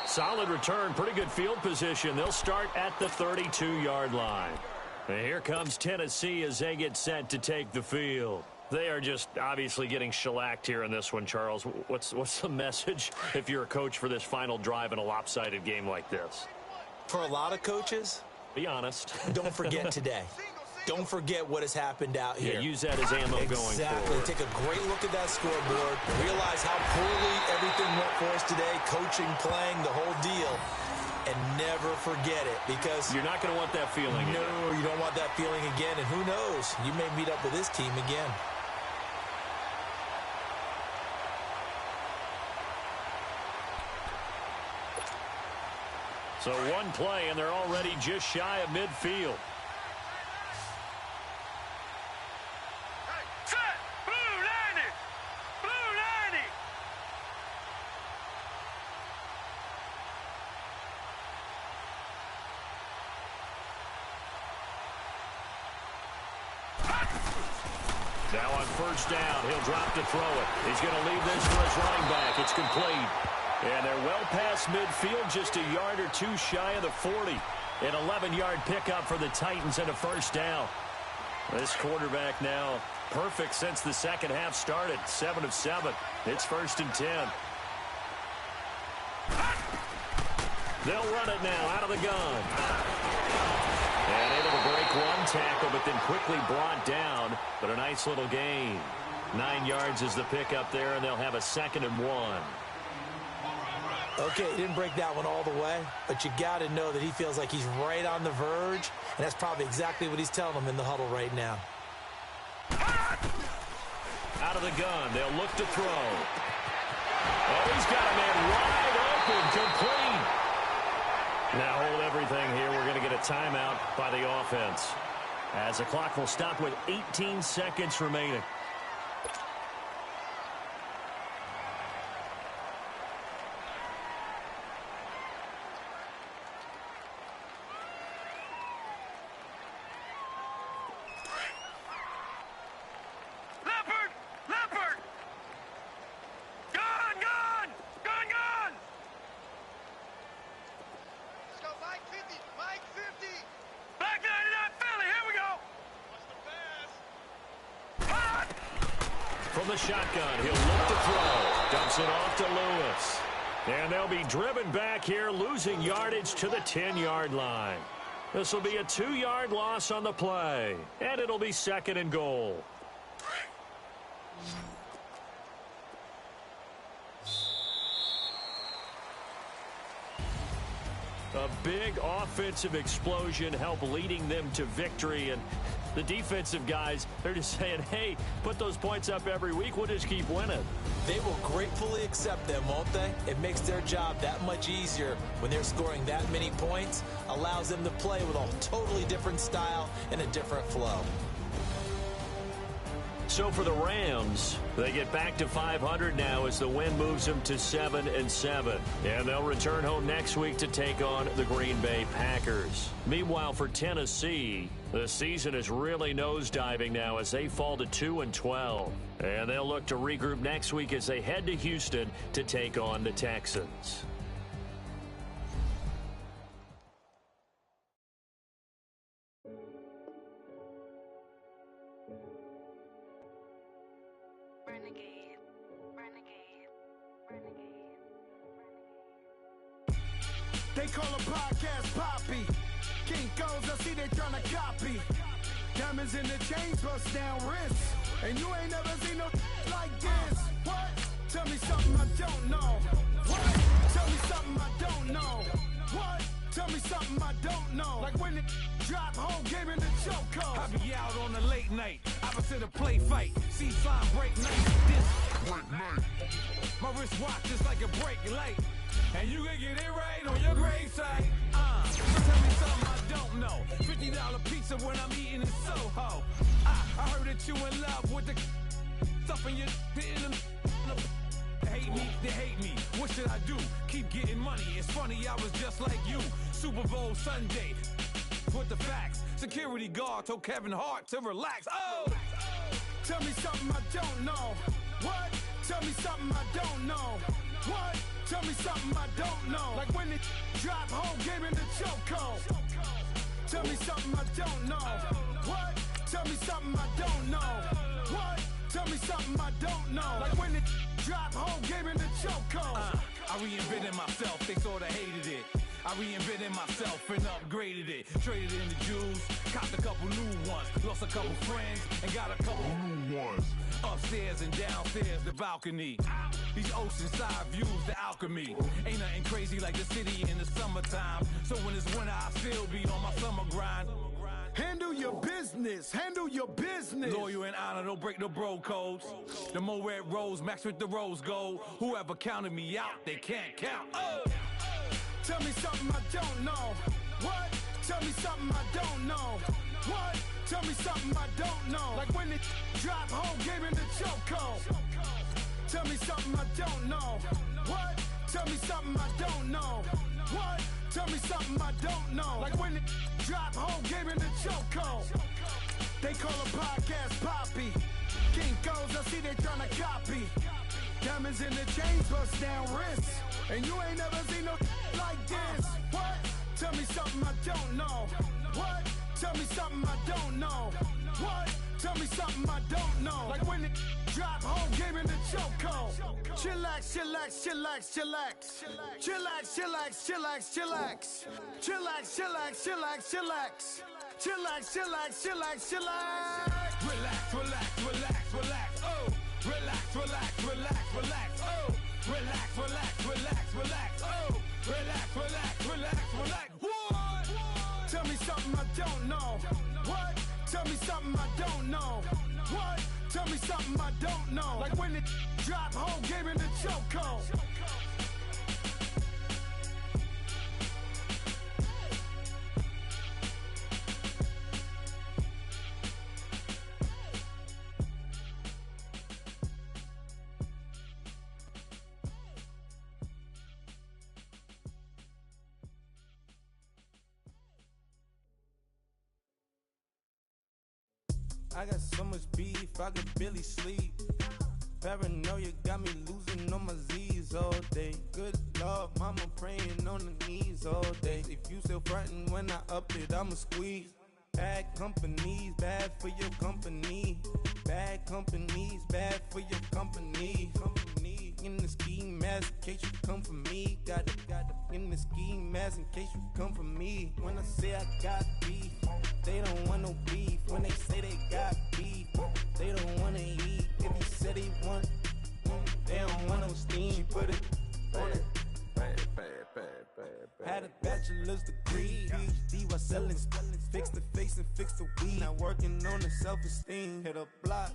Speaker 2: Solid return, pretty good field position. They'll start at the 32-yard line. And here comes Tennessee as they get set to take the field. They are just obviously getting shellacked here in this one, Charles. What's the message if you're a coach for this final drive in a lopsided game like this?
Speaker 4: For a lot of coaches,
Speaker 2: be honest.
Speaker 4: Don't forget today. Don't forget what has happened out here.
Speaker 2: Yeah, use that as ammo going forward.
Speaker 4: Exactly. Take a great look at that scoreboard. Realize how poorly everything went for us today. Coaching, playing, the whole deal. And never forget it because...
Speaker 2: You're not going to want that feeling again.
Speaker 4: No, you don't want that feeling again. And who knows? You may meet up with this team again.
Speaker 2: So one play, and they're already just shy of midfield. Now on first down, he'll drop to throw it. He's going to leave this for his running back. It's complete. And they're well past midfield, just a yard or two shy of the 40. An 11-yard pickup for the Titans and a first down. This quarterback now perfect since the second half started. 7 of 7. It's 1st and 10. They'll run it now out of the gun. And able to break one tackle, but then quickly brought down. But a nice little gain. 9 yards is the pickup there, and they'll have a 2nd and 1.
Speaker 4: Okay, he didn't break that one all the way, but you got to know that he feels like he's right on the verge, and that's probably exactly what he's telling them in the huddle right now.
Speaker 2: Out of the gun, they'll look to throw. Oh, he's got a man wide open, complete. Now hold everything here. We're going to get a timeout by the offense, as the clock will stop with 18 seconds remaining. From the shotgun, he'll look to throw. Dumps it off to Lewis. And they'll be driven back here, losing yardage to the 10-yard line. This will be a 2-yard loss on the play. And it'll be 2nd and goal. A big offensive explosion helped leading them to victory, and the defensive guys, they're just saying, hey, put those points up every week, we'll just keep winning.
Speaker 4: They will gratefully accept them, won't they? It makes their job that much easier when they're scoring that many points, allows them to play with a totally different style and a different flow.
Speaker 2: So for the Rams, they get back to 500 now as the win moves them to 7-7. And they'll return home next week to take on the Green Bay Packers. Meanwhile, for Tennessee, the season is really nosediving now as they fall to 2-12. And they'll look to regroup next week as they head to Houston to take on the Texans.
Speaker 6: They call a podcast Poppy. Kinkos, I see they tryna copy. Diamonds in the chains, bust down wrists. And you ain't never seen no like this. What? Tell me something I don't know. What? Tell me something I don't know. What? Tell me something I don't know. Like when it drop, whole game in the chokehold.
Speaker 7: I be out on a late night, opposite a play fight. See fine break night. This break night. My wrist watch is like a break light. And you can get it right on your gravesite. Tell me something I don't know. $50 pizza when I'm eating in Soho. I heard that you in love with the stuff in your hate me, they hate me. What should I do? Keep getting money. It's funny, I was just like you. Super Bowl Sunday. With the facts. Security guard told Kevin Hart to relax. Oh!
Speaker 6: Tell me something I don't know. What? Tell me something I don't know. What? Tell me something I don't know. Like when it drop, whole game in the chokehold. Tell me something I don't know. What? Tell me something I don't know. What? Tell me something I don't know. Like when it drop, whole game in the chokehold.
Speaker 7: I reinvented myself, they sorta hated it. I reinvented myself and upgraded it. Traded in the Jews, copped a couple new ones. Lost a couple friends and got a couple new ones. Upstairs and downstairs, the balcony. These oceanside views, the alchemy. Ain't nothing crazy like the city in the summertime. So when it's winter, I still be on my summer grind.
Speaker 6: Handle your business. Handle your business.
Speaker 7: Loyal and honor, don't break the bro codes. The more red rose, max with the rose gold. Whoever counted me out, they can't count. Oh!
Speaker 6: Tell me something I don't know. What? Tell me something I don't know. What? Tell me something I don't know. Like when it drop, whole game in the chokehold. Tell me something I don't know. What? Tell me something I don't know. What? Tell me something I don't know. Like when it drop, whole game in the chokehold. They call a podcast Poppy. Kinkos, I see they tryna copy. Diamonds in the chains, bust down wrists. And you ain't never seen no like this. What? Tell me something I don't know. What? Tell me something I don't know. What? Tell me something I don't know. Like when it drop, whole game in the chokehold. Chillax, chillax, chillax, chillax. Chillax, chillax, chillax, chillax. Chillax, chillax, chillax, chillax. Chillax, chillax, chillax, chillax.
Speaker 7: Relax, relax, relax, relax. Oh! Relax, relax, relax, relax. Oh! Relax, relax, relax, relax. Oh! Relax, relax, relax, relax. What?
Speaker 6: Tell me something I don't know. What? Tell me something I don't know. What? Tell me something I don't know. Like when it drop, whole game in the chokehold.
Speaker 8: I got so much beef, I could barely sleep. Paranoia got me losing on my Z's all day. Good Lord, mama praying on the knees all day. If you still frontin' when I up it, I'ma squeeze. Bad companies, bad for your company. Bad companies, bad for your company. Company in the ski mask in case you come for me. Got it in the ski mask in case you come for me. When I say I got beef, they don't want no beef. When they say they got beef, they don't wanna eat. If you said he want, they don't want no steam. She put it on it. Had a bachelor bachelor's degree. PhD while selling, fix the face and fix the weed. Now working on the self-esteem. Hit a block,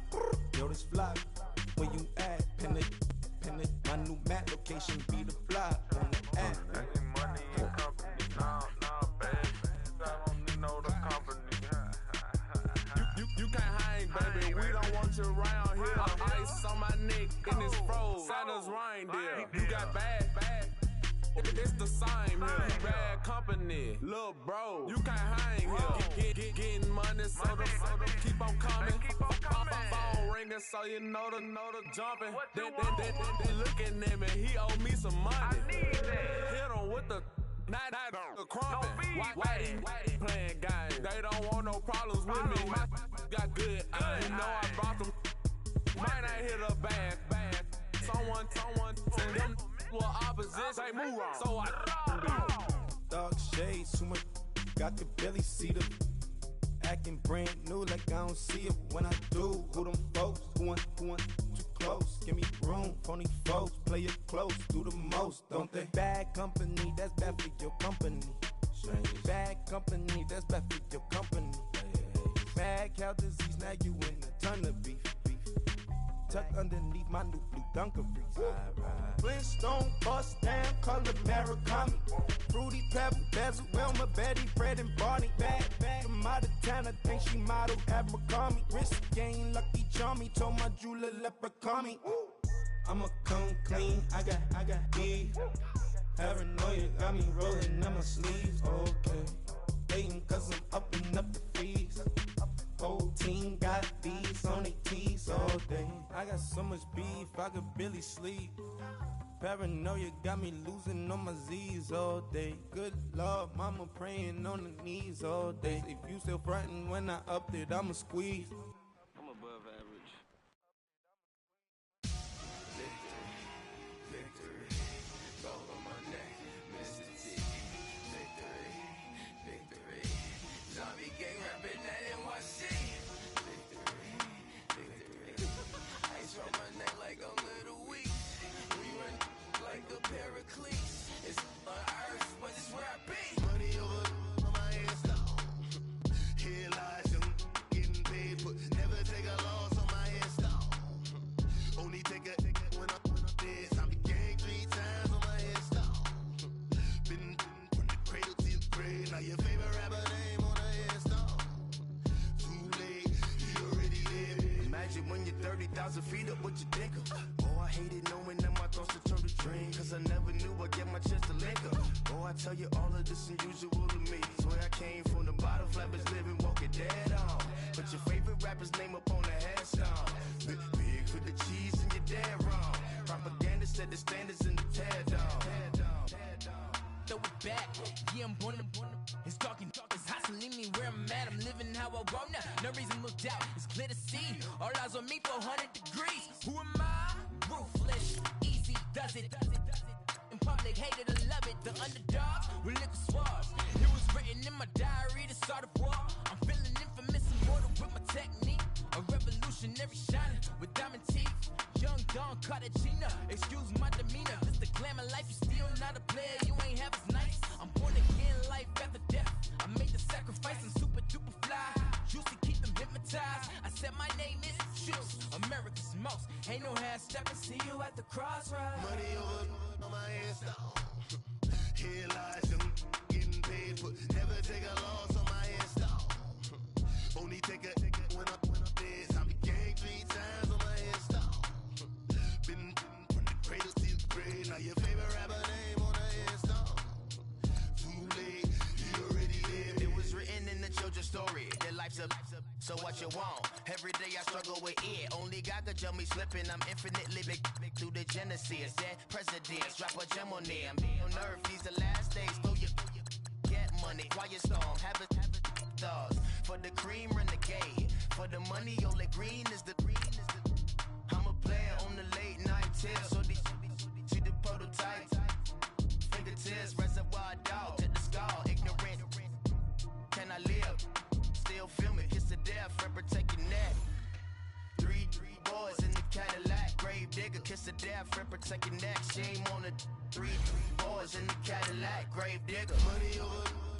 Speaker 8: yo, this flock. Where you at? Pin it. My new map location be the block on the app.
Speaker 9: Money and company, nah, baby. I don't need no the company.
Speaker 10: You can't hang, baby. We don't want you around here. Ice on my neck and it's froze. Santa's reindeer. You got bad. It's the same here. You bad company, little bro. You can't hang here. Getting money, so the keep on coming. Phone ringing, so you know the jumping. They looking at me. He owe me some money. Hit him with the night crumping. Why they playing games? They don't want no problems with me. My got good. You know I brought them. Might not hit a bad. Someone send them. Well, opposition, say move on. So I
Speaker 8: Dark shades, too much. Got the belly seater. Acting brand new like I don't see it when I do. Who them folks? Who want too close? Give me room, phony folks. Play it close, do the most, don't they? Bad company, that's bad for your company. Bad company, that's bad for your company. Bad cow disease, now you in a ton of beef. Tuck underneath my new blue Dunkaroos. Flintstone bust down, color Murakami. Fruity Pebble, Bezel, Wilma, Betty, Fred and Barney. Bad from out of town, I think she model Abercrombie. Wrist game, Lucky Charmy, told my jeweler leprechaun. I'ma come clean, I got beef. Paranoia got me rolling on my sleeves, okay. Hating cause I'm upping up the fees. Whole team got beats on their tees all day. I got so much beef, I could barely sleep. Paranoia got me losing on my Z's all day. Good Lord, mama praying on the knees all day. If you still frontin' when I upped it, I'ma squeeze.
Speaker 9: I'm above average.
Speaker 11: Victory, gold on my neck, Mr. T. Victory, zombie gang rapping that NYC. Victory, ice on my neck like a little weak. We run like a Pericles. It's on earth, but it's where I be. Money over on my hands down. Here lies young, getting paid, but never take a loss on my hands down. Only take a when I'm dead. I be gang 3 times on my hands down. Been from the cradle to the grave. Now your favorite rapper name on the hands down. Too late, you already live. Imagine when you're 30,000 feet up, what you think of? Oh, I hated knowing that my thoughts would turn to dream. Cause I never knew I'd get my chance to link up. Oh, I tell you all of this unusual to me. Swear I came from the bottom, flappers living, walking dead on. Put your favorite rapper's name up on the headstone. Big for the cheese and you're dead wrong. Propaganda set the standards in the tear down.
Speaker 1: Throw it back, yeah, I'm born. It's talking, it's hustling me where I'm at. I'm living how I want now. No reason to look out, it's clear to see. All eyes on me for 100 degrees. Who am I? Ruthless, easy does it. In public, hated or love it. The underdogs with liquor swabs. It was written in my diary to start a war. I'm feeling infamous, immortal with my technique. A revolutionary shining with diamond teeth. Young Don Cartagena, excuse my demeanor. This the glamour life, you still not a player, you ain't half as nice. I'm born again, life after death. I made the sacrifice, I'm super duper fly. Used to keep them hypnotized. I said my name is Juice, America's most. Ain't no half stepping, see you at the crossroads.
Speaker 11: Money over on my hands down. Here lies young, getting paid, but never take a loss on my hands down. Only take a when I'm dead. I be gang 3 times on my hands down. Been from the cradle to the grave. Now your favorite rapper name on the hands down. Too late, you already lived. It was written in the children's story. Their life's up, so what you want? Every day I struggle with it. Only God could tell me slipping. I'm infinitely big through the genesis. Dead presidents, drop a gem on them. On earth, these the last days. Throw your get money, quiet storm. Have a thoughts for the cream renegade. For the money, only green is the. I'm a player on the late night tips. So these see the prototype. Fingertips, reservoir dog to the skull. Ignorant. Can I live? Still film it. Kiss the death, forever take your neck. 3 boys in the Cadillac. Grave digger, kiss the death, friend, protect your neck. She ain't on the 3 boys in the Cadillac, grave digger. Money over